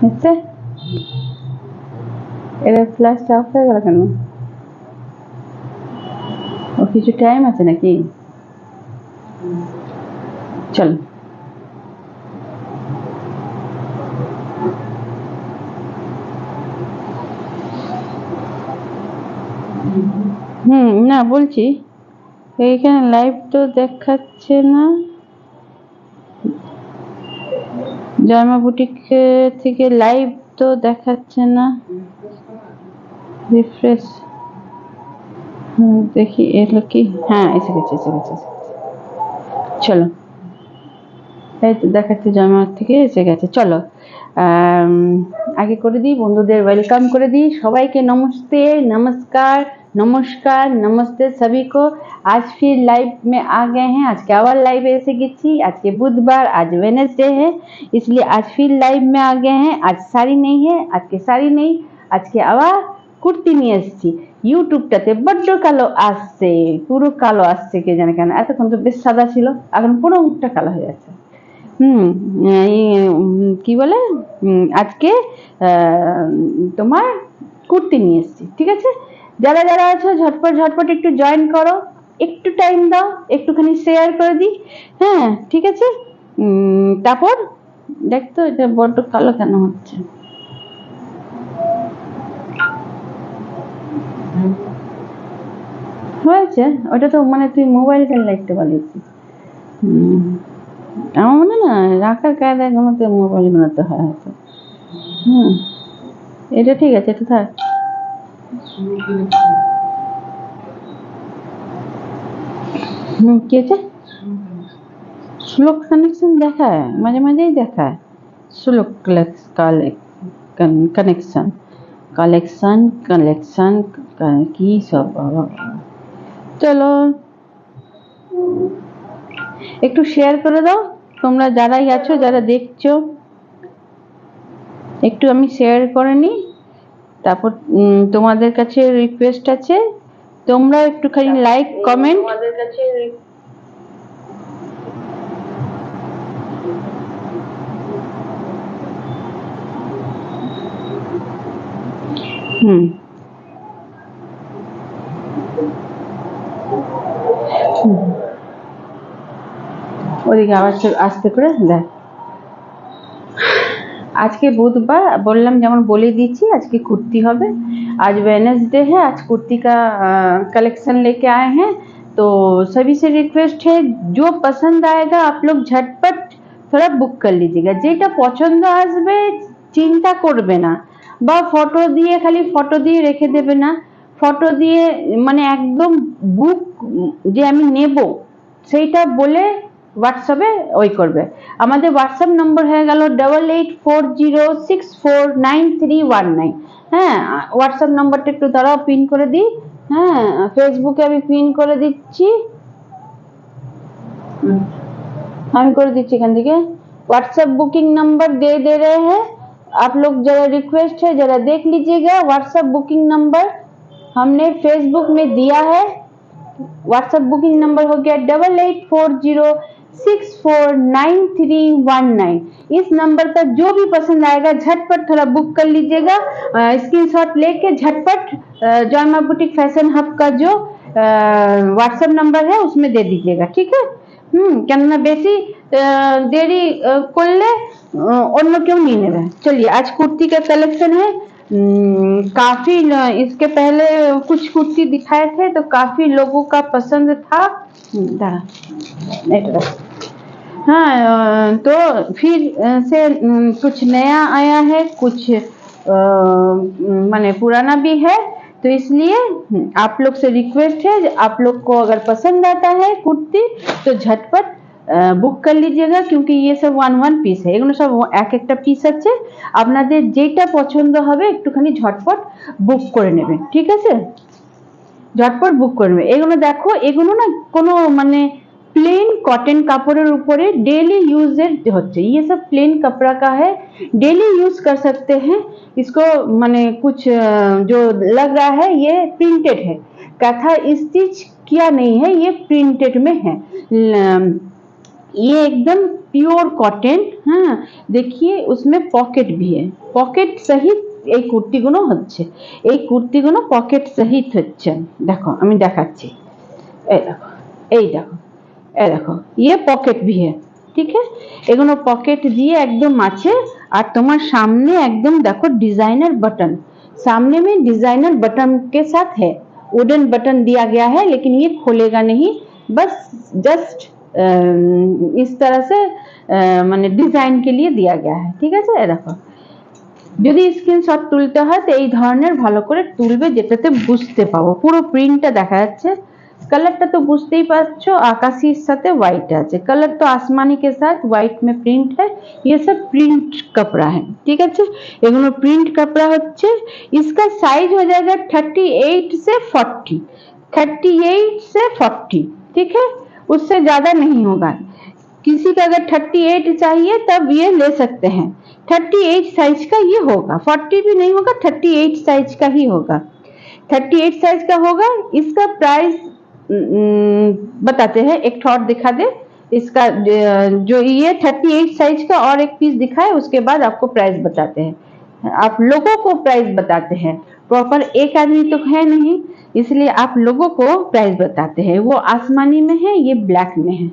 হচ্ছে এর ফ্ল্যাশটা অফ হয়ে গেল কেন? ও কিছু টাইম আছে নাকি? চল না বলছি এইখানে লাইভ তো দেখাচ্ছে না। জয়মা বুটিক থেকে লাইভ তো দেখাচ্ছে না। রিফ্রেশ দেখি এলো কি। হ্যাঁ এসে গেছে। চলো এই তো দেখাচ্ছে জয়মা থেকে এসে গেছে। চলো आगे कर दी बंधुদের वेलकम कर दी सबाई नमस्ते नमस्कार नमस्ते सभी को। आज फिर लाइव में आ गए हैं। आज के आवर लाइव ऐसे गई आज के बुधवार आज वेडनेसडे है इसलिए आज फिर लाइव में आ गए हैं। आज साड़ी नहीं है आज के साड़ी नहीं आज के आवर কুর্তি নিয়ে এসেছি। ইউটিউবটাতে বড্ড কালো আসছে পুরো কালো আসছে কে জানে কেন। এতক্ষণ তো বেশ সাদা ছিল এখন পুরো মুখটা কালো হয়ে যাচ্ছে। কি বলে আজকে তোমার কুর্তি নিয়ে এসেছি ঠিক আছে। যারা যারা আছো ঝটপট একটু জয়েন করো একটু টাইম দাও একটুখানি শেয়ার করে দিই। হ্যাঁ ঠিক আছে। তারপর দেখতো এটা বড্ড কালো কেন হচ্ছে। হয়েছে ওটা তো মানে তুই মোবাইলটা লাইটটা বানিয়েছিস। আমার মনে না রাখার কায়দায় কোনোতে মোবাইল বানাতে হয় হয়তো। এটা ঠিক আছে এটা থাক। কি আছে স্লো কানেকশন দেখায় মাঝে মাঝেই দেখায় স্লো কালেকশন কি সব বাবা। চলো একটু শেয়ার করে দাও তোমরা যারাই আছো যারা দেখছো একটু আমি শেয়ার করে নি। তারপর তোমাদের কাছে রিকোয়েস্ট আছে তোমরা একটুখানি লাইক কমেন্ট তোমাদের কাছে ওদিকে আবার আস্তে করে দেখ। आज के बुधवार बोललाम जेमन बोले दीची आज की कुर्ती होबे। आज वेडनेसडे है आज कुर्ती का कलेक्शन लेके आए हैं तो सभी से रिक्वेस्ट है जो पसंद आएगा आप लोग झटपट थोड़ा बुक कर लीजिएगा। जेटा पसंद आसबे चिंता करबे ना बा फटो दिए खाली फटो दिए रेखे देबे ना फटो दिए माने एकदम बुक जे आमी नेबो सेटा बोले হোয়াটসঅ্যাপে ওই করবে। আমাদের হোয়াটসঅ্যাপ নম্বর হয়ে গেল 8840649319। হ্যাঁ হোয়াটসঅ্যাপ নম্বরটা একটু দাঁড়াও পিন করে দিই। হ্যাঁ ফেসবুকে আমি পিন করে দিচ্ছি আমি করে দিচ্ছি এখান থেকে व्हाट्सएप बुकिंग नंबर दे रहे हैं आप लोग जरा रिक्वेस्ट है जरा देख लीजिएगा। व्हाट्सएप बुकिंग नंबर हमने फेसबुक में दिया है। व्हाट्सएप बुकिंग नंबर हो गया 8840649319। इस नंबर पर जो भी पसंद आएगा झटपट थोड़ा बुक कर लीजिएगा। स्क्रीनशॉट लेके झटपट जयमा बुटीक फैशन हब का जो व्हाट्सएप नंबर है उसमें दे दीजिएगा ठीक है। কেননা বেশি देरी कर ले अन्य क्यों नहीं नेবে। चलिए आज कुर्ती का कलेक्शन है काफी इसके पहले कुछ कुर्ती दिखाए थे तो काफी लोगों का पसंद था। हाँ तो फिर से कुछ नया आया है कुछ माने पुराना भी है तो इसलिए आप लोग से रिक्वेस्ट है आप लोग को अगर पसंद आता है कुर्ती तो झटपट बुक कर लीजिएगा क्योंकि ये सब 1 পিস है এগুলো সব এক একটা পিস আছে আপনাদের যেটা পছন্দ হবে একটুখানি ঝটপট বুক করে নেবেন ঠিক আছে। झटपट बुक कर एगुलो देखो एगुलो ना कोनो माने प्लेन कॉटन कपड़े ऊपर डेली यूजेज होते ये सब प्लेन कपड़ा का है डेली यूज कर सकते हैं इसको माने कुछ जो लग रहा है ये प्रिंटेड है कथा स्टिच किया नहीं है ये प्रिंटेड में है ये एकदम प्योर कॉटन। हाँ देखिए उसमें पॉकेट भी है, पॉकेट सहित এই কুর্তিগুলো হচ্ছে, এই কুর্তিগুলো পকেট সহিত হচ্ছে। দেখো আমি দেখাচ্ছি, এই দেখো, এই দেখো, এই দেখো, ये पॉकेट भी है। ठीक है, এগুলো পকেট দিয়ে একদম আছে। আর তোমার সামনে একদম দেখো डिजाइनर बटन, सामने में डिजाइनर बटन के साथ है, वुडन बटन दिया गया है, लेकिन ये खोलेगा नहीं, बस जस्ट इस तरह से মানে ডিজাইন के लिए दिया गया है। ঠিক আছে, দেখো যদি স্ক্রিনশট তুলতে হয় তো এই ধরনের ভালো করে তুলবে, যেটাতে বুঝতে পাবো পুরো প্রিন্টটা দেখা যাচ্ছে। कलरটা तो বুঝতেই পারছো, आकाशीর সাথে व्हाइट আছে, कलर तो आसमानी के साथ व्हाइट में प्रिंट है, ये सब प्रिंट कपड़ा है। ठीक है, এগুলো प्रिंट कपड़ा হচ্ছে। इसका साइज हो जाएगा 38 से 40, 38 से 40। ठीक है, उससे ज्यादा नहीं होगा। किसी का अगर 38 चाहिए तब ये ले सकते हैं, 38 साइज का ये होगा, 40 भी नहीं होगा, 38 साइज का ही होगा, 38 साइज का होगा। इसका प्राइस बताते हैं, एक थॉट दिखा दे इसका, जो ये 38 साइज का और एक पीस दिखाए उसके बाद आपको प्राइस बताते हैं, आप लोगों को प्राइस बताते हैं। प्रॉपर एक आदमी तो है नहीं, इसलिए आप लोगों को प्राइस बताते हैं। वो आसमानी में है, ये ब्लैक में है,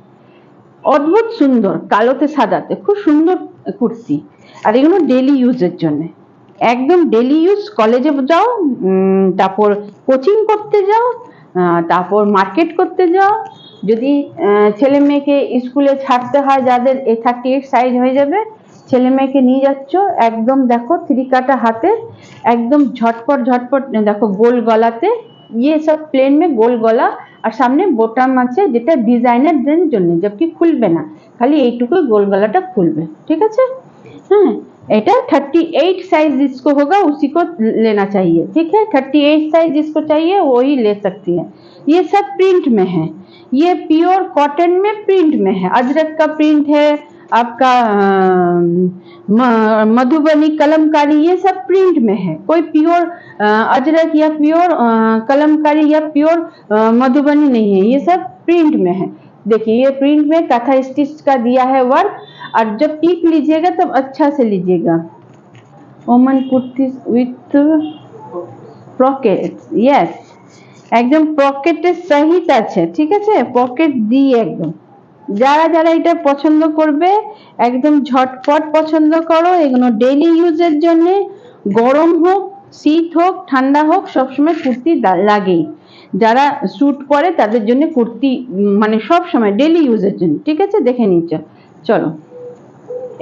অদ্ভুত সুন্দর, কালোতে সাদাতে খুব সুন্দর কুর্তি। আর এগুলো ডেইলি ইউজের জন্য, একদম ডেইলি ইউজ, কলেজে যাও, তারপর কোচিং করতে যাও, তারপর মার্কেট করতে যাও, যদি ছেলে মেয়েকে স্কুলে ছাড়তে হয়, যাদের 38 সাইজ হয়ে যাবে, ছেলে মেয়েকে নিয়ে যাচ্ছ, একদম দেখো 3 কাটা হাতে, একদম ঝটপট ঝটপট, দেখো গোল গলাতে, ये सब प्लेन में गोल गला और सामने बटन আছে যেটা ডিজাইনারদের জন্য, जबकि খুলবে না, খালি এইটুকু গোল গলাটা খুলবে। ঠিক আছে, হ্যাঁ এটা 38 साइज जिसको होगा उसी को लेना चाहिए। ठीक है, 38 साइज जिसको चाहिए वही ले सकती है। ये सब प्रिंट में है, ये प्योर कॉटन में प्रिंट में है, अजरक का प्रिंट है आपका, मधुबनी कलमकारी, ये सब प्रिंट में है। कोई प्योर अजरक या प्योर कलमकारी या प्योर मधुबनी नहीं है, ये सब प्रिंट में है। देखिए ये प्रिंट में कथा स्टिच का दिया है वर्क, और जब टिप लीजिएगा तब अच्छा से लीजिएगा। Woman kurti with pocket, yes एकदम पॉकेटेर सहित আছে। ঠিক আছে, পকেট দিয়ে একদম, যারা যারা এটা পছন্দ করবে একদম ঝটপট পছন্দ করো। এগুলো ডেইলি ইউজের জন্য, গরম হোক, শীত হোক, ঠান্ডা হোক, সবসময় কুর্তি লাগেই। যারা স্যুট পরে তাদের জন্য কুর্তি মানে সব সময় ডেইলি ইউজের জন্য। ঠিক আছে, দেখে নিচ্ছ, চলো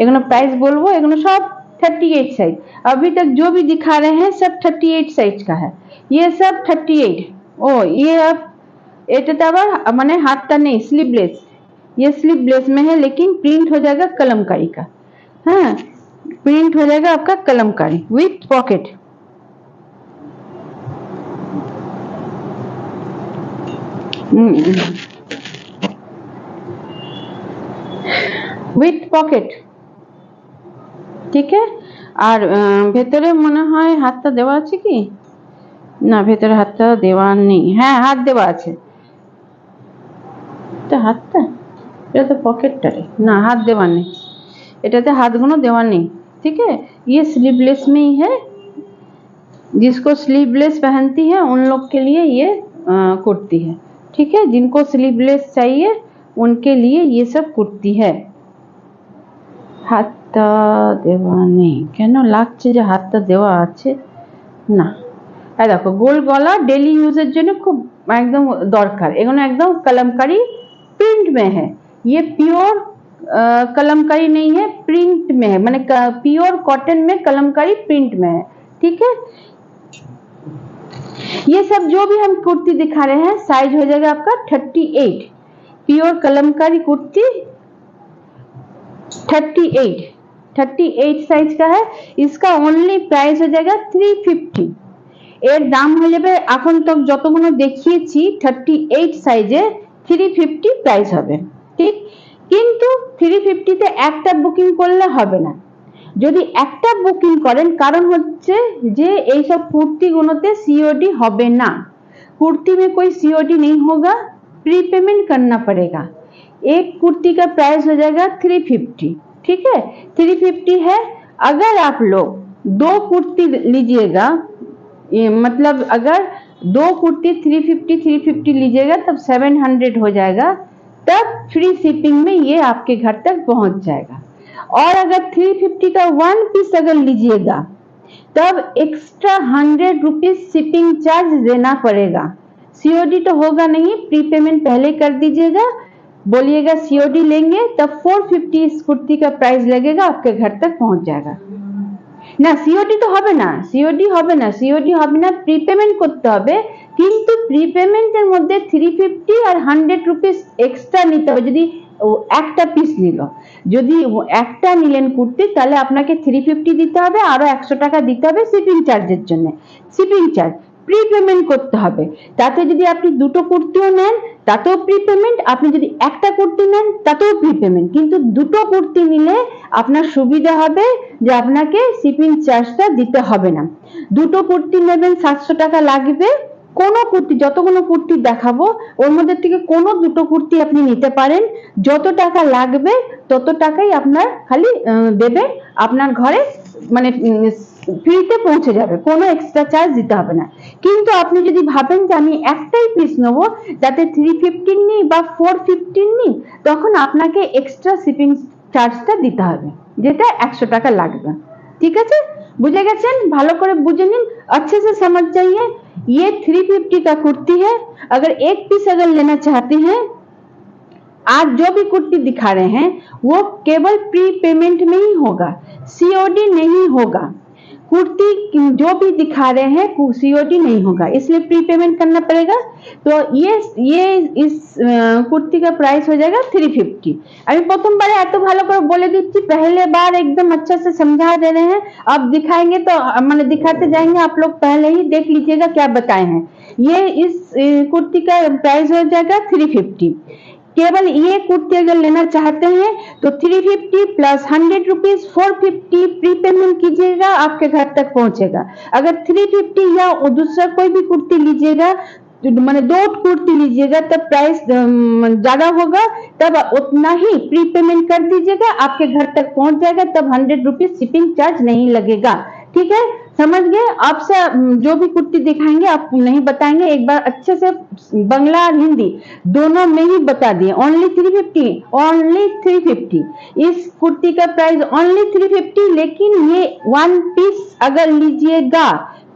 এগুলো प्राइस बोलबो। एगुलो सब 38 साइज, अभी तक जो भी दिखा रहे हैं सब 38 साइज का है, ये सब 38। ओ ये अब एटाते आबार माने हाथटा नहीं, स्लीवलेस, ये स्लीवलेस में है, लेकिन प्रिंट हो जाएगा कलमकारी का। हाँ, प्रिंट हो जाएगा आपका Kalamkari with pocket. With pocket. ठीक है, আর ভেতরে মনে হয় হাতটা দেওয়া আছে কি না, ভেতরে হাতটা দেওয়া নেই, হ্যাঁ হাত দেওয়া আছে, এটা হাতটা, এটা তো পকেটটা রে, না হাত দেওয়া নেই, এটাতে হাতগুলো দেওয়া নেই। ठीक है, ये स्लीवलेस में ही है, जिसको स्लीवलेस पहनती है उन लोग के लिए ये कुर्ती है। ठीक है, जिनको स्लीवलेस चाहिए उनके लिए ये सब कुर्ती है। হাতটা দেওয়া নেই কেন, লাগছে যে হাতটা দেওয়া আছে না। এই দেখো গোল গলা, डेली यूजर জন্য খুব একদম দরকার। এগুলো একদম कलमकारी प्रिंट में है, ये प्योर कलमकारी नहीं है, प्रिंट में है, माने प्योर कॉटन में कलमकारी प्रिंट में है। ठीक है, ये सब जो भी हम कुर्ती दिखा रहे हैं साइज हो जाएगा आपका 38, प्योर कलमकारी कुर्ती 38 साइज का है। इसका ओनली प्राइस हो जाएगा 350। এর দাম হয়ে যাবে এখন তো যতগুলো দেখিয়েছি 38 সাইজে 350 প্রাইস হবে। ঠিক, কিন্তু 350 তে একটা বুকিং করলে হবে না, যদি একটা বুকিং করেন, কারণ হচ্ছে যে এই সব কুর্তিগুলোতে सीओडी হবে না, कुर्ती में कोई सीओडी नहीं होगा, प्री पेमेंट करना पड़ेगा। एक कुर्ती का प्राइस हो जाएगा 350, ठीक है 350 है। अगर आप लोग 2 कुर्ती लीजिएगा, ये मतलब अगर 2 कुर्ती 350 लीजिएगा तब 700 हो जाएगा, तब फ्री शिपिंग में ये आपके घर तक पहुंच जाएगा। और अगर 350 का 1 पीस अगर लीजिएगा तब एक्स्ट्रा 100 रुपीज शिपिंग चार्ज देना पड़ेगा। सीओडी तो होगा नहीं, प्रीपेमेंट पहले कर दीजिएगा, बोलिएगा सीओडी लेंगे, तब 450 इस कुर्ती का प्राइस लगेगा, आपके घर तक पहुंच जाएगा না। সিওডি তো হবে না, সিওডি হবে না, সিওডি হবে না, প্রিপেমেন্ট করতে হবে। কিন্তু প্রিপেমেন্টের মধ্যে 350 আর 100 রুপিস এক্সট্রা নিতে হবে। যদি একটা পিস নিল, যদি একটা নিলেন কুর্তি, তাহলে আপনাকে 350 দিতে হবে, আরো 100 টাকা দিতে হবে শিপিং চার্জের জন্য। শিপিং চার্জ প্রিপেমেন্ট করতে হবে। তাতে যদি আপনি দুটো কুর্তিও নেন তাতেও প্রিপেমেন্ট, আপনি যদি একটা কুর্তি নেন তাতেও প্রিপেমেন্ট। কিন্তু দুটো কুর্তি নিলে আপনার সুবিধা হবে যে আপনাকে শিপিং চার্জটা দিতে হবে না। দুটো কুর্তি নেবেন 700 টাকা লাগবে। কোনো কুর্তি, যতগুলো কুর্তি দেখাবো ওর মধ্যে থেকে কোনো দুটো কুর্তি আপনি নিতে পারেন, যত টাকা লাগবে তত টাকাই আপনার খালি দেবে, আপনার ঘরে মানে ফ্রিতে পৌঁছে যাবে, কোনো এক্সট্রা চার্জ দিতে হবে না। কিন্তু আপনি যদি ভাবেন যে আমি একটাই পিস নেবো, যাতে 350 নিই বা 450 নিই, তখন আপনাকে এক্সট্রা শিপিং চার্জটা দিতে হবে, যেটা 100 টাকা লাগবে। ठीक है, बुझे गए, भालो करे बुझे निन, अच्छे से समझ जाइए। ये 350 का कुर्ती है। अगर एक पीस अगर लेना चाहते हैं, आज जो भी कुर्ती दिखा रहे हैं वो केवल प्री पेमेंट में ही होगा, सीओडी नहीं होगा। कुर्ती जो भी दिखा रहे हैं सीओडी नहीं होगा, इसलिए प्री पेमेंट करना पड़ेगा। तो ये इस कुर्ती का प्राइस हो जाएगा 350। अभी प्रथम बार एत भालो कर बोले दीजिए, पहले बार एकदम अच्छा से समझा दे रहे हैं, अब दिखाएंगे तो मैंने दिखाते जाएंगे, आप लोग पहले ही देख लीजिएगा क्या बताए हैं। ये इस कुर्ती का प्राइस हो जाएगा 350। केवल ये कुर्ती अगर लेना चाहते हैं तो 350 प्लस 100 रुपीज 450 प्री पेमेंट कीजिएगा, आपके घर तक पहुंचेगा। अगर 350 या दूसरा कोई भी कुर्ती लीजिएगा, मैंने 2 कुर्ती लीजिएगा, तब प्राइस ज्यादा होगा, तब उतना ही प्री पेमेंट कर दीजिएगा, आपके घर तक पहुंच जाएगा, तब 100 रुपीज शिपिंग चार्ज नहीं लगेगा। ठीक है, समझ गए। आपसे जो भी कुर्ती दिखाएंगे आप नहीं बताएंगे, एक बार अच्छे से बांग्ला और हिंदी दोनों में ही बता दिए। ओनली 350 इस कुर्ती का प्राइस ओनली 350। लेकिन ये 1 पीस अगर लीजिएगा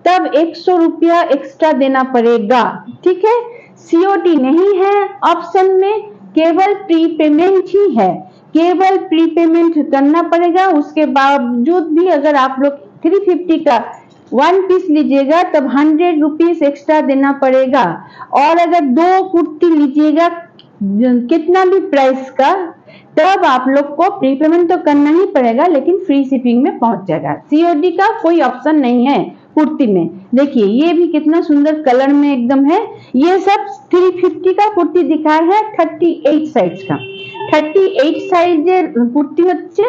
तब 100 रुपया एक्स्ट्रा देना पड़ेगा। ठीक है, सीओडी नहीं है ऑप्शन में, केवल प्री पेमेंट ही है, केवल प्री पेमेंट करना पड़ेगा। उसके बावजूद भी अगर आप लोग 350 का 1 पीस लीजिएगा तब 100 रुपीज एक्स्ट्रा देना पड़ेगा। और अगर 2 कुर्ती लीजिएगा कितना भी प्राइस का, तब आप लोग को प्री पेमेंट तो करना ही पड़ेगा, लेकिन फ्री शिपिंग में पहुंच जाएगा। सीओडी का कोई ऑप्शन नहीं है कुर्ती में। देखिए ये भी कितना सुंदर कलर में एकदम है। ये सब 350 का कुर्ती दिखा है 38 साइज का। 38 সাইজের কুর্তি হচ্ছে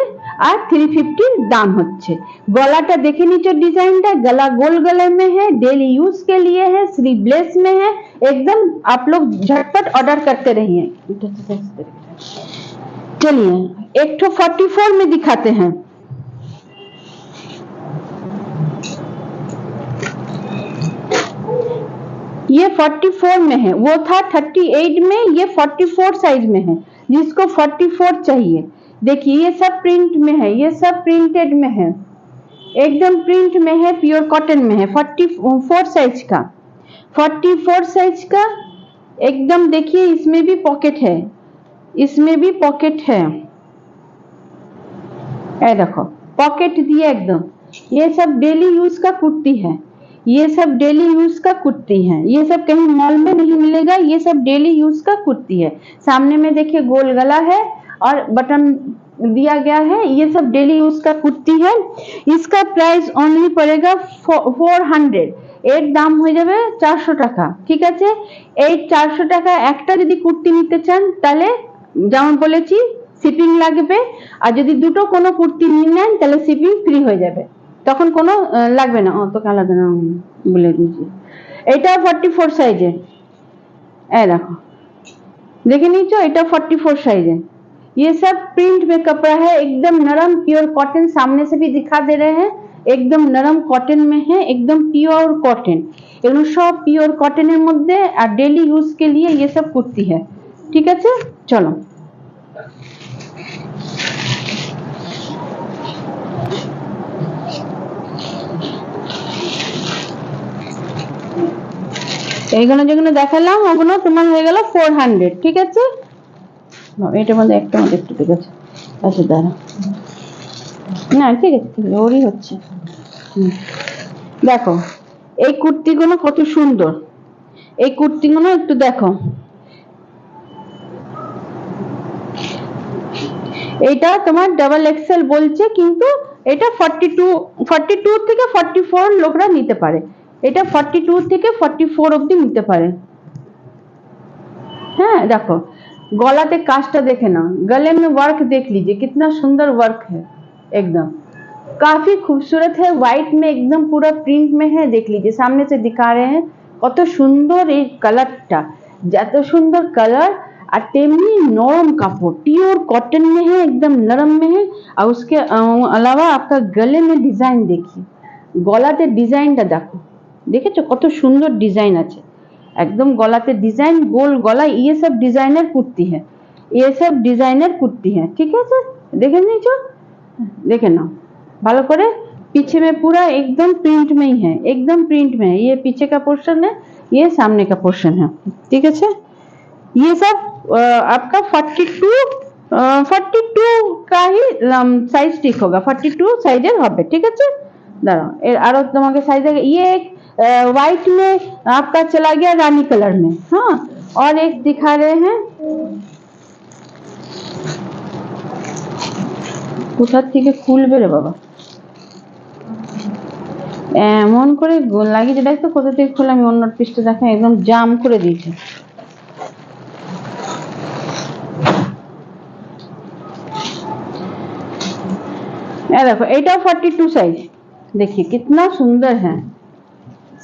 আর 350 दाम হচ্ছে। गलाटा देखे नीचे डिजाइन का, गला गोल गले में है, डेली यूज के लिए है, स्लीवलेस में है। एकदम आप लोग झटपट ऑर्डर करते रहिए। चलिए एक तो 44 में दिखाते हैं। ये 44 में है, वो था 38 में, ये 44 साइज में है, जिसको 44 चाहिए। देखिए ये सब प्रिंट में है, ये सब प्रिंटेड में है, एकदम प्रिंट में है, प्योर कॉटन में है। 44 साइज का, 44 साइज का एकदम। देखिए इसमें भी पॉकेट है, इसमें भी पॉकेट है, ये देखो पॉकेट दिया एकदम। ये सब डेली यूज का कुर्ती है, ये सब डेली यूज का कुर्ती है, ये सब कहीं मॉल में नहीं मिलेगा, ये सब डेली यूज का कुर्ती है। सामने में देखिए गोल गला है और बटन दिया गया है, ये सब डेली यूज का कुर्ती है। इसका प्राइस ओनली पड़ेगा 400। এর দাম হয়ে যাবে 400 টাকা। ঠিক আছে, এই 400 টাকা একটা যদি কুর্তি নিতে চান তাহলে যেমন বলেছি শিপিং লাগবে, আর যদি দুটো কোনো কুর্তি নিয়ে নেন তাহলে শিপিং ফ্রি হয়ে যাবে, তখন কোনো লাগবে না। তো আলাদা না বলে দিয়েছি। এটা 44 সাইজে, এই দেখো देखे नीचे, এটা 44 साइज है। ये सब प्रिंट में कपड़ा है, एकदम नरम प्योर कॉटन, सामने से भी दिखा दे रहे हैं, एकदम नरम कॉटन में है, एकदम प्योर कॉटन। এগুলো সব পিওর কটনের মধ্যে, আর ডেইলি ইউজ के लिए ये सब कुर्ती है। ঠিক আছে, চলো এইগুলো যেগুলো দেখালাম ওগুলো তোমার হয়ে গেল 400। ঠিক আছে, এটার মধ্যে একটা মধ্যে একটু ঠিক আছে, আচ্ছা দাঁড়া, না ঠিক আছে, ওরই হচ্ছে। দেখো এই কুর্তিগুলো কত সুন্দর, এই কুর্তিগুলো একটু দেখো। এটা তোমার ডাবল এক্সেল বলছে, কিন্তু এটা 42 থেকে 44 লোকরা নিতে পারে। এটা 42 থেকে 44 অবধি নিতে পারে। হ্যাঁ দেখো गलाते काजटा देखे ना, गले में वर्क देख लीजिए कितना सुंदर वर्क है, एकदम काफी खूबसूरत है। व्हाइट में एकदम पूरा प्रिंट में है, देख लीजिए सामने से दिखा रहे हैं कत सुंदर ये कलरटा, जत सुंदर कलर और तेमनी नरम कापड़, प्योर कॉटन में है, एकदम नरम में है। और उसके अलावा आपका गले में डिजाइन देखिए, गलाते डिजाइनटा देखो, देखेছো कत सुंदर डिजाइन আছে, एकदम गलाते डिजाइन, गोल गला, ये सब डिजाइनर कुर्ती है, ये सब डिजाइनर कुर्ती है। ठीक है सर, देखे नीचो, देखे ना भालो करे, पीछे में पूरा एकदम प्रिंट में ही है, एकदम प्रिंट में है। ये पीछे का पोर्शन है, ये सामने का पोर्शन है। ठीक है सर, ये सब आपका 42 का ही साइज ठीक होगा, 42 साइजर হবে। ठीक है सर, दाঁড়াও এর আরো তোমাকে साइज है। ये एक व्हाइट में आपका चला गया रानी कलर में, हाँ, और एक दिखा रहे हैं কোথা থেকে খুলবে রে বাবা, এমন করে লাগিয়ে দেখ তো কোথা থেকে খুলে, আমি অন্য পৃষ্ঠে দেখা একদম জাম করে দিয়েছি। देखो এটা 42 साइज, देखिए कितना सुंदर है,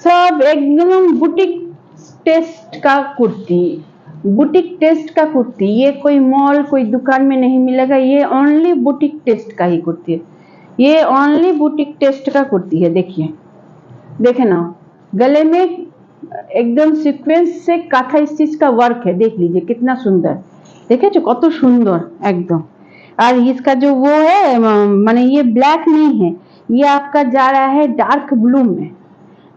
सब एकदम बुटीक टेस्ट का कुर्ती, बुटीक टेस्ट का कुर्ती। ये कोई मॉल कोई दुकान में नहीं मिलेगा, ये ओनली बुटीक टेस्ट का ही कुर्ती है, ये ओनली बुटीक टेस्ट का कुर्ती है। देखिए देखे ना, गले में एकदम सीक्वेंस से काथा स्टिच का वर्क है, देख लीजिए कितना सुंदर, देखे जो कत सुंदर एकदम। और इसका जो वो है माने ये ब्लैक नहीं है, ये आपका जा रहा है डार्क ब्लू में,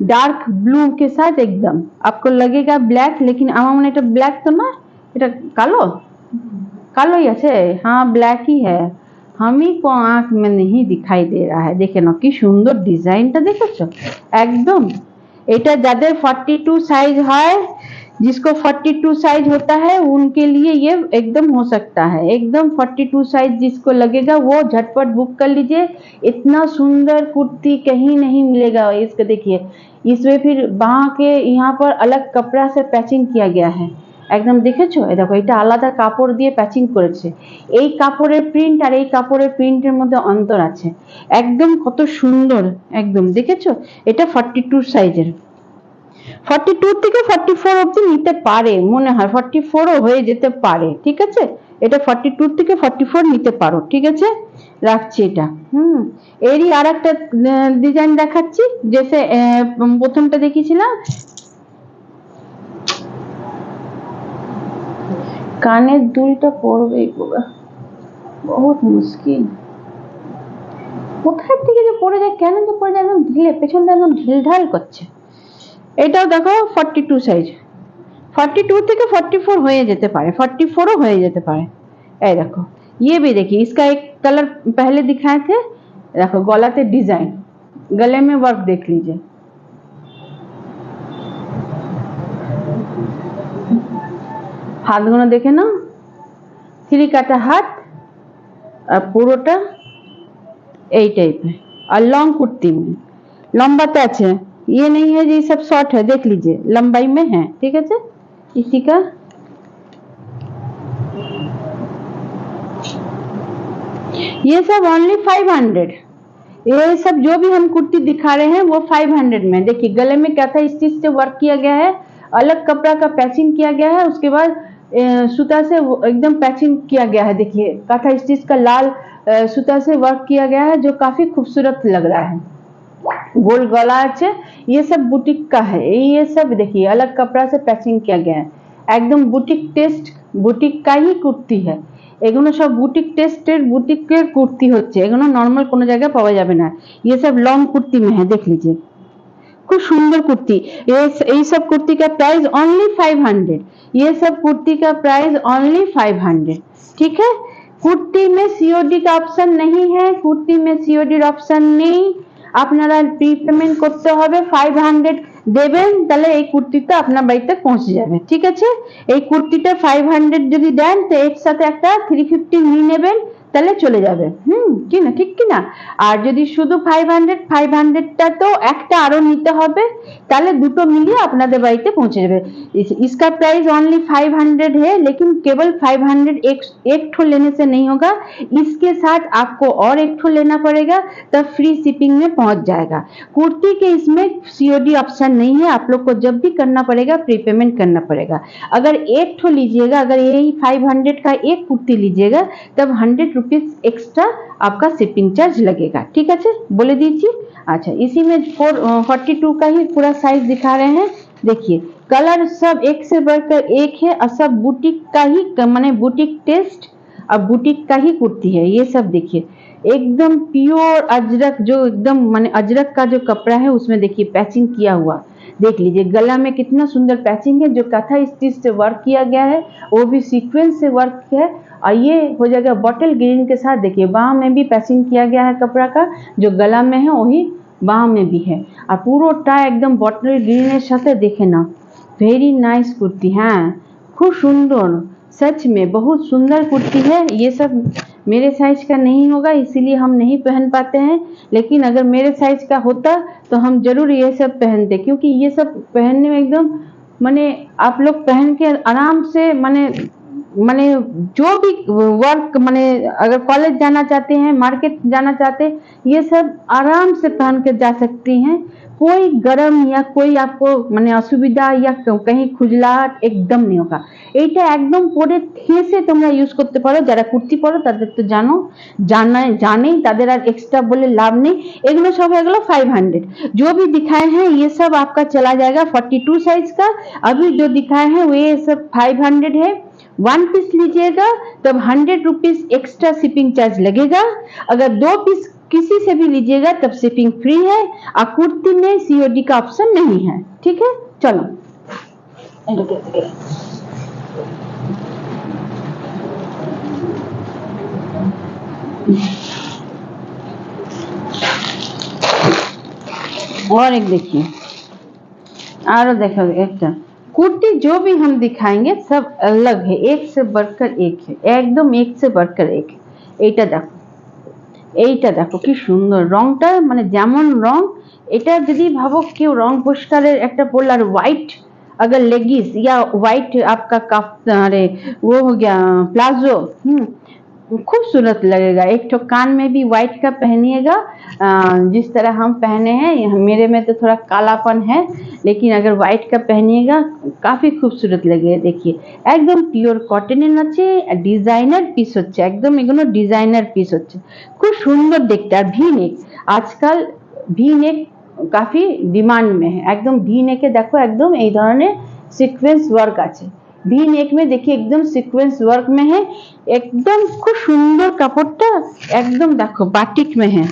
डार्क ब्लू के साथ एकदम आपको लगेगा ब्लैक, लेकिन আমার মনে এটা ব্ল্যাক তো না, এটা কালো, कालो ही আছে, हाँ ब्लैक ही है, हम ही को आंख में नहीं दिखाई दे रहा है। देखे ना कि सुंदर डिजाइनটা দেখেছো एकदम। এটা যাদের 42 साइज है, जिसको 42 साइज होता है उनके लिए ये एकदम हो सकता है, एकदम 42 साइज जिसको लगेगा वो झटपट बुक कर लीजिए। इतना सुंदर कुर्ती कहीं नहीं मिलेगा। इसको देखिए, इसमें फिर बाह के यहाँ पर अलग कपड़ा से पैचिंग किया गया है, एकदम দেখেছো, এই দেখো এটা আলাদা কাপড় দিয়ে প্যাচিং করেছে। এই কাপড়ের প্রিন্ট আর এই কাপড়ের প্রিন্টের মধ্যে অন্তর আছে, একদম কত সুন্দর, একদম দেখেছো। এটা 42 সাইজের, 42 থেকে 44 অবধি নিতে পারে মনে হয়, 44ও হয়ে যেতে পারে। ঠিক আছে, এটা 42 থেকে 44 নিতে পারো। ঠিক আছে, রাখছি এটা। এরই আরেকটা ডিজাইন দেখাচ্ছি, जैसे প্রথমটা দেখিয়েছিলাম। কানের দুলটা পড়বে বাবা, বহুত মুশকিল, কোথায় থেকে যে পড়ে যায়, কেন যে পড়ে যায়, একদম ঢিলে, পেছনটা একদম ঢিলঢাল করছে। এটাও দেখো 42 সাইজ, 42 থেকে 44 হয়ে যেতে পারে, 44ও হয়ে যেতে পারে। এই দেখো ये भी देखिए, इसका एक कलर पहले दिखाए थे, देखो गलाते डिजाइन, गले में वर्क देख लीजिए, हाथगुलो देखे ना, 3 काटा हाथ और পুরোটা এই টাইপের, और लॉन्ग कुर्ती में लंबाते আছে, ये नहीं है जी सब शॉर्ट है, देख लीजिए लंबाई में है। ठीक है, इसी का ये सब ओनली 500, ये सब जो भी हम कुर्ती दिखा रहे हैं वो 500 में। देखिए गले में क्या था, स्टिच से वर्क किया गया है, अलग कपड़ा का पैचिंग किया गया है, उसके बाद सूता से एकदम पैचिंग किया गया है। देखिए काथा स्टिच का लाल सूता से वर्क किया गया है जो काफी खूबसूरत लग रहा है। गोल गला আছে, ये सब बुटीक का है। ये सब देखिए अलग कपड़ा से पैचिंग किया गया है, एकदम बुटीक टेस्ट बुटीक का ही कुर्ती है। এগুলো সব বুটিক টেস্টের বুটিকের কুর্তি হচ্ছে, এগুলো নর্মাল কোনো জায়গায় পাওয়া যাবে না। ये सब लॉन्ग कुर्ती में है, देख लीजिए खूब सुंदर कुर्ती। ये सब कुर्ती का प्राइस ओनली 500। ये सब कुर्ती का प्राइस ओनली 500। ठीक है, कुर्ती में सीओडी का ऑप्शन नहीं है, कुर्ती में सीओडी ऑप्शन नहीं। আপনারা প্রি পেমেন্ট করতে হবে 500 দেবেন, তাহলে এই কুর্তিটা আপনার বাড়িতে পৌঁছে যাবে। ঠিক আছে, এই কুর্তিটা 500 যদি দেন তো এর সাথে একটা 350 নিয়ে নেবেন, তাহলে চলে যাবে। কি না, ঠিক কি না? আর যদি শুধু 500টা তো একটা আরো নিতে হবে, তাহলে দুটো মিলিয়ে আপনাদের বাড়িতে পৌঁছে যাবে। इसका प्राइस ओनली 500 है, लेकिन केवल 500 एक ठो लेने से नहीं होगा, इसके साथ आपको और एक ठो लेना पड़ेगा, तब फ्री शिपिंग में पहुंच जाएगा। कुर्ती के इसमें सीओडी ऑप्शन नहीं है, आप लोग को जब भी करना पड़ेगा प्री पेमेंट करना पड़ेगा। अगर एक ठो लीजिएगा, अगर यही 500 का एक कुर्ती लीजिएगा तब 100 रुपीज एक्स्ट्रा आपका शिपिंग चार्ज लगेगा। ठीक है, बोले दीजिए। अच्छा, इसी में 42 का ही पूरा साइज दिखा रहे हैं। देखिए कलर सब एक से बढ़कर एक है, और सब बुटीक का ही माने बुटीक टेस्ट और बुटीक का ही कुर्ती है। ये सब देखिए एकदम प्योर अजरक, जो एकदम माने अजरक का जो कपड़ा है उसमें देखिए पैचिंग किया हुआ, देख लीजिए गला में कितना सुंदर पैचिंग है, जो कथा स्टिच से वर्क किया गया है, वो भी सीक्वेंस से वर्क है। और ये हो जाएगा बॉटल ग्रीन के साथ। देखिए बाह में भी पैचिंग किया गया है कपड़ा का, जो गला में है वही बाह में भी है, और পুরোটা एकदम बॉटल ग्रीन साथे देखे ना, वेरी नाइस कुर्ती। हाँ खूब सुंदर, सच में बहुत सुंदर कुर्ती है। ये सब मेरे साइज का नहीं होगा, इसीलिए हम नहीं पहन पाते हैं, लेकिन अगर मेरे साइज का होता तो हम जरूर ये सब पहनते, क्योंकि ये सब पहनने में एकदम माने आप लोग पहन के आराम से माने जो भी वर्क माने अगर कॉलेज जाना चाहते हैं, मार्केट जाना चाहते हैं, ये सब आराम से पहन के जा सकती हैं। कोई गरम या कोई आपको माने असुविधा या कहीं खुजलाहट एकदम नहीं होगा। এইটা একদম পরে থেসে তোমরা ইউজ করতে পারো। যারা কুর্তি পরো তাদের তো জানেই, তাদের আর एक्स्ट्रा बोले लाभ नहीं। এগুলো सब এগুলো 500 जो भी दिखाए हैं ये सब आपका चला जाएगा 42 साइज का। अभी जो दिखाए हैं वो ये सब 500 है। 1 पीस लीजिएगा तब 100 रुपीज एक्स्ट्रा शिपिंग चार्ज लगेगा। अगर 2 पीस किसी से भी लीजिएगा तब शिपिंग फ्री है, और कुर्ती में सीओडी का ऑप्शन नहीं है। ठीक है, चलो और एक देखिए, और देखो एक कुर्ती जो भी हम दिखाएंगे सब अलग है, एक से बढ़कर एक है, एकदम एक से बढ़कर एक है। এইটা দেখো, এইটা দেখো কি সুন্দর রংটা, মানে যেমন রং, এটা যদি ভাবো কেউ রং পরিষ্কারের একটা পরল আর व्हाइट अगर लेगिस या व्हाइट आपका अरे वो हो गया प्लाजो, खूबसूरत लगेगा। एक तो कान में भी व्हाइट का पहनिएगा, जिस तरह हम पहने हैं, मेरे में तो थोड़ा कालापन है, लेकिन अगर व्हाइट का पहनिएगा काफी खूबसूरत लगेगा। देखिए एकदम प्योर कटনের আছে, ডিজাইনার পিস হচ্ছে, একদম এগুলো ডিজাইনার পিস হচ্ছে, খুব সুন্দর দেখতে। আর ভি নেক, আজকাল ভি নেক काफी डिमांड में है। एकदम ভি নেকে দেখো একদম এই ধরনের সিকোয়েন্স ওয়ার্ক আছে। ভি নেক में देखिए एकदम सीक्वेंस वर्क में है, एकदम खूब सुंदर কাপড়টা, एकदम देखो बाटिक में है।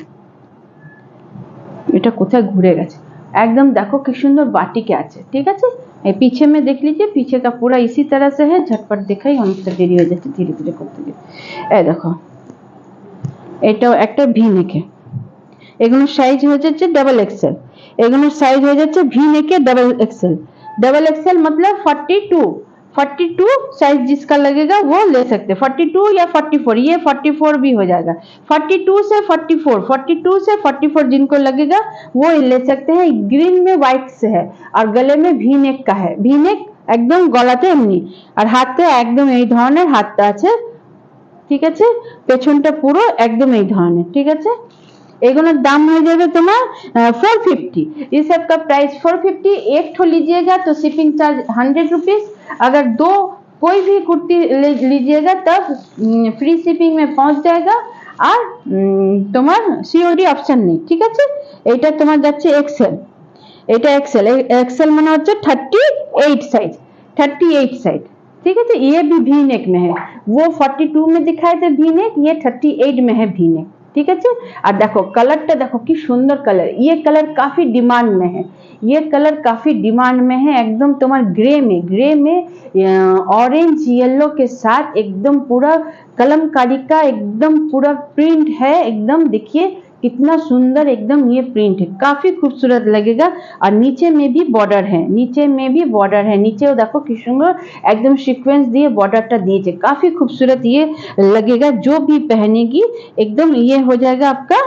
এটা কোথায় ঘুরে গেছে, एकदम देखो कि सुंदर बाटिके আছে। ठीक है, पीछे में देख लीजिए, पीछे का पूरा इसी तरह से है। झटपट दिखाई, অনেকটা দেরি হয়ে যাচ্ছে ধীরে ধীরে করতে গিয়ে। এই দেখো এটাও একটা ভি নেকে, এগুলোর সাইজ হয়ে যাচ্ছে डबल एक्सेल, এগুলোর সাইজ হয়ে যাচ্ছে ভি নেকে डबल एक्सेल। डबल एक्सेल मतलब 42 साइज जिसका लगेगा वो ले सकते, 42 या 44, ये 44 भी हो जाएगा। 42 से 44 जिनको लगेगा वो ले सकते हैं। ग्रीन में व्हाइट से है, और गले में ভি নেক का है। ভি নেক একদম গলাতে এমনি, আর হাতে একদম এই ধরনের হাতটা আছে। ঠিক আছে, পেছনটা পুরো একদম এই ধরনের। ঠিক আছে, এগুলোর দাম হয়ে যাবে তোমার 450। ये सब का प्राइस 450। एक ठो लीजिएगा तो शिपिंग चार्ज 100 रुपीज। अगर 2 कोई भी कुर्ती लीजिएगा तब फ्री शिपिंग में पहुंच जाएगा और তোমার সিওডি অপশন নেই, ঠিক আছে। এটা তোমার যাচ্ছে এক্সেল, এটা एक्सेल, एक्सेल মানে হচ্ছে 38 साइज, 38 साइज, ठीक है। तो ये भी वी नेक में है, वो 42 में दिखाए थे वी नेक, ये 38 में है वी नेक, ठीक है। और देखो कलरটা देखो কি সুন্দর कलर, ये कलर काफी डिमांड में है, ये कलर काफी डिमांड में है। एकदम तुम्हारे ग्रे में ऑरेंज येलो के साथ एकदम पूरा कलमकारी का एकदम पूरा प्रिंट है, एकदम देखिए कितना सुंदर एकदम ये प्रिंट है, काफी खूबसूरत लगेगा। और नीचे में भी बॉर्डर है, नीचे में भी बॉर्डर है, नीचे देखो कि सुंदर एकदम सीक्वेंस दिए बॉर्डरটা दिए, काफी खूबसूरत ये लगेगा। जो भी पहनेगी एकदम ये हो जाएगा आपका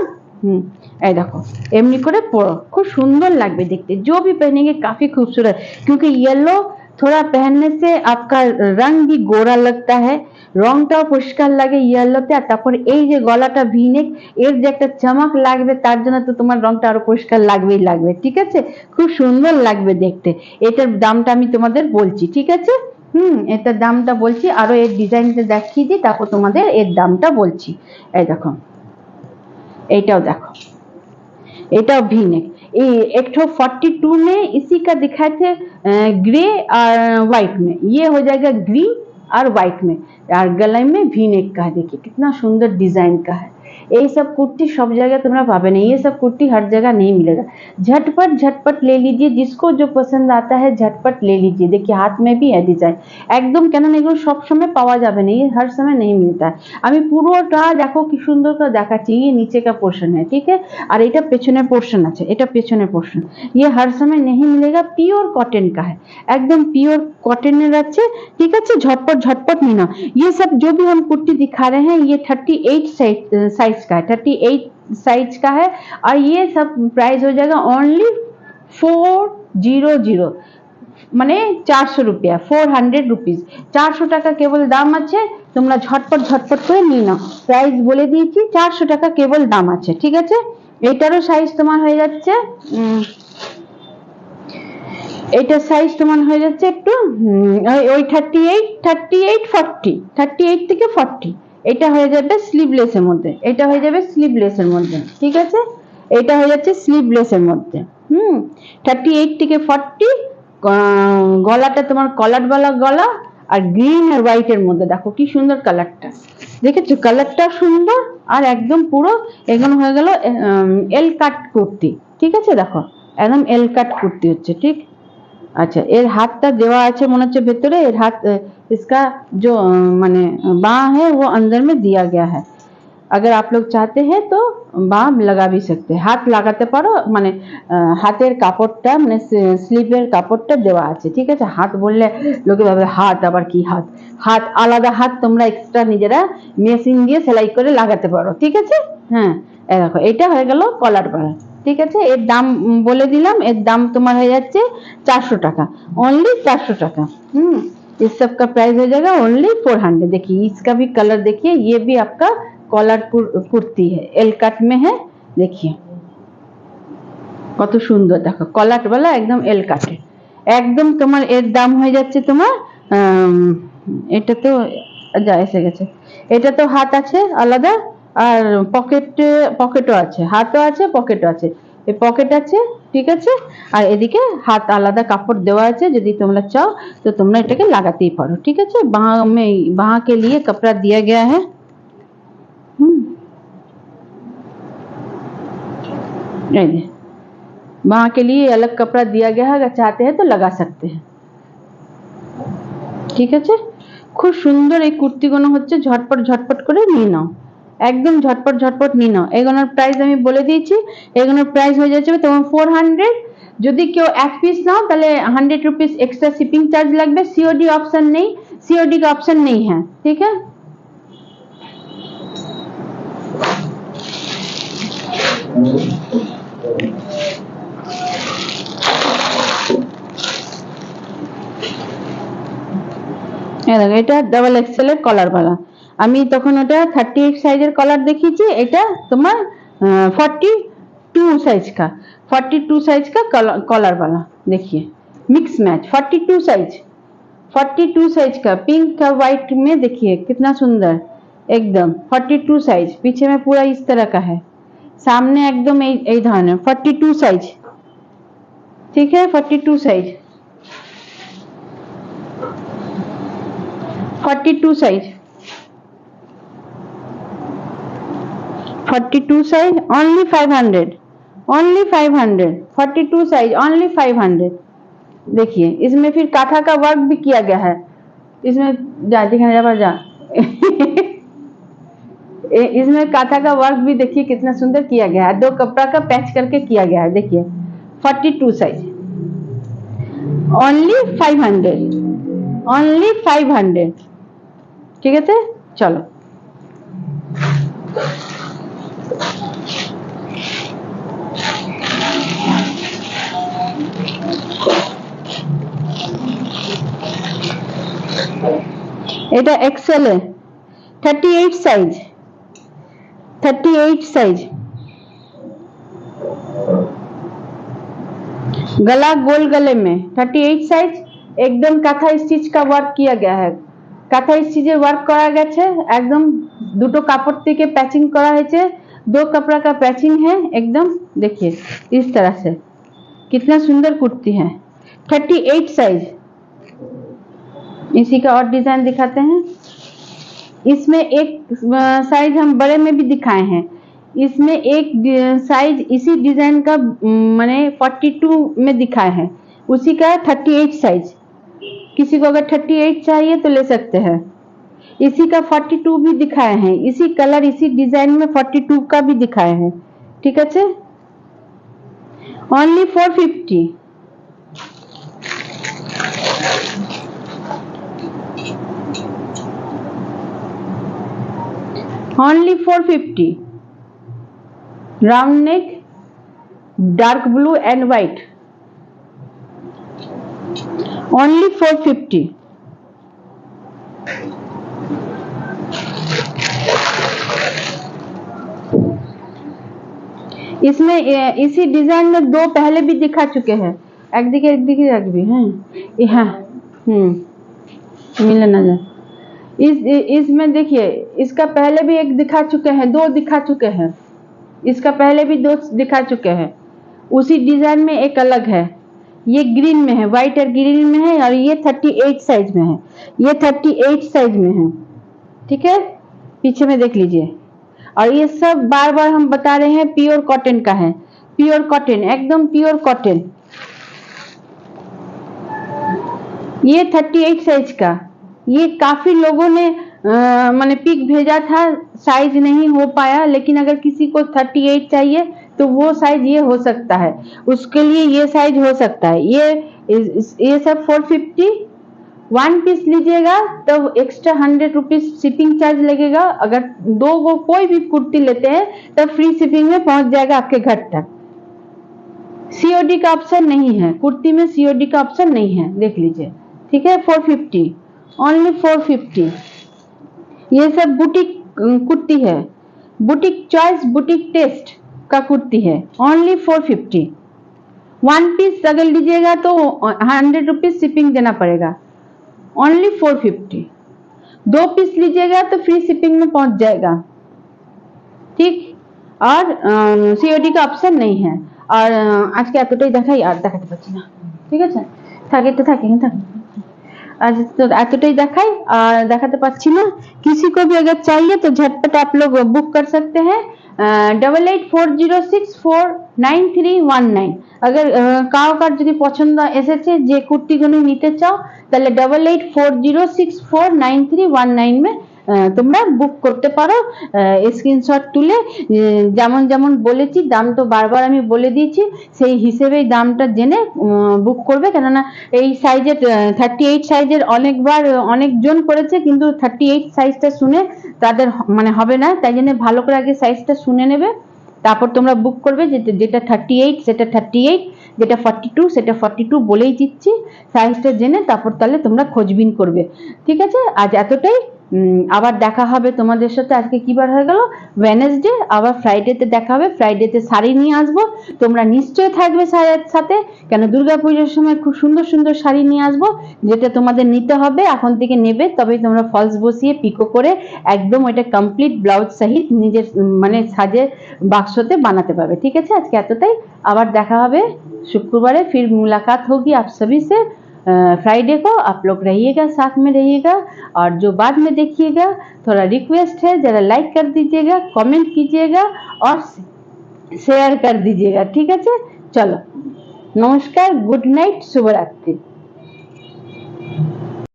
এই দেখো এমনি করে পরো, খুব সুন্দর লাগবে দেখতে, जो भी पहनेंगे काफी खूबसूरत, क्योंकि येलो थोड़ा पहनने से आपका रंग भी गोरा लगता है, রংটাও পরিষ্কার লাগে ইয়েলোতে। আর তারপর এই যে গলাটা ভিনেক, এর যে একটা চমক লাগবে তার জন্য তো তোমার রংটা আরো পরিষ্কার লাগবেই লাগবে, ঠিক আছে। খুব সুন্দর লাগবে দেখতে। এটার দামটা আমি তোমাদের বলছি, ঠিক আছে। এটার দামটা বলছি, আরো এর ডিজাইনটা দেখিয়ে দিই, তারপর তোমাদের এর দামটা বলছি। এই দেখো এইটাও দেখো, एटाও वी नेक, एक 42 में इसी का दिखाए थे ग्रे और व्हाइट में, ये हो जाएगा ग्रीन और व्हाइट में, और गले में वी नेक का है, देखिए कितना सुंदर डिजाइन का है। ये सब कुर्ती सब जगह तुम्हारा पावे नहीं, ये सब कुर्ती हर जगह नहीं मिलेगा। झटपट झटपट ले लीजिए, जिसको जो पसंद आता है झटपट ले लीजिए। देखिए हाथ में भी है डिजाइन एकदम, কেন এগুলো সব সময় পাওয়া যাবে না, ये हर समय नहीं मिलता है। আমি পুরোটা দেখো কি সুন্দর করে দেখাচ্ছি, ये नीचे का पोर्शन है, ठीक है। और এটা পেছনের পোর্শন আছে, এটা পেছনের পোর্শন, ये हर समय नहीं मिलेगा। प्योर कॉटन का है, एकदम प्योर कॉटन আছে, ठीक है। झटपट झटपट नहीं ना, ये सब जो भी हम कुर्ती दिखा रहे हैं ये 38 साइज का है, 38 साइज का है। और ये सब प्राइस हो जाएगा ओनली 400, মানে 400 रुपया, 400 रुपीज, 400 টাকা কেবল দাম আছে। তোমরা ঝটপট ঝটপট করে নিয়ে নাও, প্রাইস বলে দিয়েছি 400 টাকা কেবল দাম আছে, ঠিক আছে। এটারও সাইজ তোমার হয়ে যাচ্ছে, এটা সাইজ তোমার হয়ে যাচ্ছে একটু ওই 38 40, 38 থেকে 40, এটা হয়ে যাবে স্লিভলেসের মধ্যে, এটা হয়ে যাবে স্লিভলেসের মধ্যে, ঠিক আছে। এটা হয়ে যাচ্ছে স্লিভলেসের মধ্যে 38 থেকে 40। গলাটা তোমার কলারওয়ালা গলা, আর গ্রিন আর হোয়াইট এর মধ্যে দেখো কি সুন্দর কালারটা, দেখেছো কালারটা সুন্দর। আর একদম পুরো এগুলো হয়ে গেল এল কাট কুর্তি, ঠিক আছে। দেখো একদম এল কাট কুর্তি হচ্ছে, ঠিক। अच्छा एर हाथটা দেওয়া আছে মনে হচ্ছে ভেতরে, এর हाथ इसका जो माने बाँ है वो अंदर में दिया गया है। अगर आप लोग चाहते हैं तो बाँ लगा भी सकते हैं, हाथ লাগাতে পারো, মানে হাতের কাপড়টা মানে স্লিভের কাপড়টা দেওয়া আছে, ঠিক আছে। হাত বললে লোকে ভাবে হাত আবার কি হাত, হাত আলাদা হাত তোমরা এক্সট্রা নিজেরা মেশিন দিয়ে সেলাই করে লাগাতে পারো, ঠিক আছে। হ্যাঁ এই দেখো এটা হয়ে গেল কলার পাড়া, ঠিক আছে। এর দাম বলে দিলাম, এর দাম তোমার হয়ে যাচ্ছে 400 টাকা, ओनली 400 টাকা। इस सब का प्राइस हो जाएगा ओनली 400। देखिए इसका भी कलर देखिए, ये भी आपका कॉलर कुर्ती है, एल कट में है, देखिए কত সুন্দর, দেখো কলার वाला एकदम एल কাটে, একদম তোমার এর দাম হয়ে যাচ্ছে তোমার এটা তো যা এসে গেছে, এটা তো হাত আছে আলাদা আর পকেটও আছে, হাতও আছে পকেটও আছে, এই পকেট আছে, ঠিক আছে। আর এদিকে হাত আলাদা কাপড় দেওয়া আছে, যদি তোমরা চাও তো তোমরা এটাকে লাগাতেই পারো, ঠিক আছে। बाह के लिए कपड़ा दिया गया है, बाह के लिए अलग कपड़ा दिया गया है, अगर चाहते हैं तो लगा सकते हैं, ঠিক আছে। খুব সুন্দর এই কুর্তিগুলো হচ্ছে, ঝটপট ঝটপট করে নিয়ে নাও, একদম ঝটপট ঝটপট নিয়ে নাও। এগুলোর প্রাইস আমি বলে দিয়েছি, এগুলোর প্রাইস হয়ে যাচ্ছে তোমার 400। যদি কেউ এক পিস নাও তাহলে 100 रुपीस एक्स्ट्रा शिपिंग चार्ज लगবে, सीओडी ऑप्शन नहीं, सीओडी का ऑप्शन नहीं है, ठीक है। এটা ডাবল এক্সেল এর কলার वाला, আমি তখন ওটা 38 সাইজের কলার দেখিয়েছি, এটা তোমার 42 साइज का, 42 साइज का कॉलर वाला, देखिए मिक्स मैच 42 साइज, 42 साइज का पिंक का व्हाइट में देखिए कितना सुंदर एकदम 42 साइज, पीछे में पूरा इस तरह का है, सामने एकदम এই ধরনের 42 साइज, ठीक है 42 size 42 size 42 size only 500, only 500 42 size only 500। देखिए इसमें फिर काथा का वर्क भी किया गया है, इसमें जा दिखाने जा इसमें काथा का वर्क भी देखिए कितना सुंदर किया गया है, 2 कपड़ा का पैच करके किया गया है। देखिए 42 साइज ओनली 500, ओनली 500, ठीक है। चलो এটা एक्सेल है 38 साइज 38 साइज, गला गोल गले में 38 साइज, एकदम काथा स्टिच का वर्क किया गया है, काथा स्टिचের वर्क করা গেছে, একদম দুটো কাপড় থেকে প্যাচিং করা হয়েছে, 2 कपड़ा का पैचिंग है एकदम। देखिए इस तरह से कितना सुंदर कुर्ती है 38 साइज। इसी का और डिजाइन दिखाते हैं, इसमें एक साइज हम बड़े में भी दिखाए हैं, इसमें एक साइज इसी डिजाइन का मैंने 42 में दिखाए हैं, उसी का 38 साइज। किसी को अगर 38 चाहिए तो ले सकते हैं। इसी का 42 भी दिखाए हैं, इसी कलर इसी डिजाइन में 42 का भी दिखाए हैं, ठीक है। Only 450, only 450, round neck, dark blue and white, only 450। इसमें इसी डिजाइन में 2 पहले भी दिखा चुके हैं, एक दिखे रख भी हैं हाँ मिले ना जाए। इसमें देखिए इसका पहले भी एक दिखा चुके हैं, 2 दिखा चुके हैं, इसका पहले भी 2 दिखा चुके हैं, उसी डिजाइन में एक अलग है, ये ग्रीन में है, व्हाइट और ग्रीन में है, और ये 38 साइज में है, ये 38 साइज में है, ठीक है। पीछे में देख लीजिए, और ये सब बार बार हम बता रहे हैं प्योर कॉटन का है, प्योर कॉटन एकदम प्योर कॉटन। ये 38 साइज का, ये काफी लोगों ने मैंने पिक भेजा था, साइज नहीं हो पाया, लेकिन अगर किसी को 38 चाहिए तो वो साइज ये हो सकता है, उसके लिए ये साइज हो सकता है। ये सब 450, 1 पीस लीजिएगा तो एक्स्ट्रा 100 रुपीज शिपिंग चार्ज लगेगा। अगर 2 को कोई भी कुर्ती लेते हैं तो फ्री शिपिंग में पहुंच जाएगा आपके घर तक। सीओडी का ऑप्शन नहीं है, कुर्ती में सीओडी का ऑप्शन नहीं है, देख लीजिए, ठीक है। 450, ओनली 450। ये सब बुटीक कुर्ती है, बुटीक चॉइस बुटीक टेस्ट का कुर्ती है, ओनली 450। 1 पीस अगर लीजिएगा तो 100 रुपीज शिपिंग देना पड़ेगा, ओनली 450। 2 पीस लीजिएगा तो फ्री शिपिंग में पहुंच जाएगा, ठीक। और सीओडी का ऑप्शन नहीं है। और आज के এতটাই দেখাই, আর দেখাতে পাচ্ছি না, ঠিক আছে, থাকে তো থাকে आज तो এতটাই দেখাই और দেখাতে পাচ্ছি না। किसी को भी अगर चाहिए तो झटपट आप लोग बुक कर सकते हैं 8840649319। अगर কার যদি পছন্দ এসেছে যে কুর্তিগুলো নিতে চাও তাহলে 8840649319 में তোমরা বুক করতে পারো। স্ক্রিনশট তুলে যেমন যেমন বলেছি, দাম তো বারবার আমি বলে দিয়েছি, সেই হিসেবেই দামটা জেনে বুক করবে, কেননা এই সাইজের 38 সাইজের অনেকবার অনেকজন করেছে, কিন্তু 38 সাইজটা শুনে তাদের মানে হবে না, তাই জন্য ভালো করে আগে সাইজটা শুনে নেবে, তারপর তোমরা বুক করবে। যেটা 38 সেটা 38, যেটা 42 সেটা 42 বলেই দিচ্ছি, সাইজটা জেনে তারপর তাহলে তোমরা খোঁজবিন করবে, ঠিক আছে। আজ এতটাই, আবার দেখা হবে তোমাদের সাথে। আজকে কি বার হয়ে গেল? ওয়েডনেসডে। আবার ফ্রাইডেতে দেখা হবে। ফ্রাইডেতে শাড়ি নিয়ে আসবো, তোমরা নিশ্চয়ই থাকবে সাথে, কেন দুর্গাপুজোর সময় খুব সুন্দর সুন্দর শাড়ি নিয়ে আসবো, যেটা তোমাদের নিতে হবে। এখন থেকে নেবে, তবেই তোমরা ফলস বসিয়ে পিকো করে একদম ওইটা কমপ্লিট ব্লাউজ সহিত নিজের মানে সাজে বাক্সতে বানাতে পারবে। ঠিক আছে, আজকে এতটাই। আবার দেখা হবে शुक्रवार, फिर मुलाकात होगी आप सभी से। फ्राइडे को आप लोग रहिएगा, साथ में रहिएगा। और जो बाद में देखिएगा, थोड़ा रिक्वेस्ट है, जरा लाइक कर दीजिएगा, कमेंट कीजिएगा और शेयर कर दीजिएगा। ठीक है, चलो नमस्कार, गुड नाइट, शुभ रात्रि।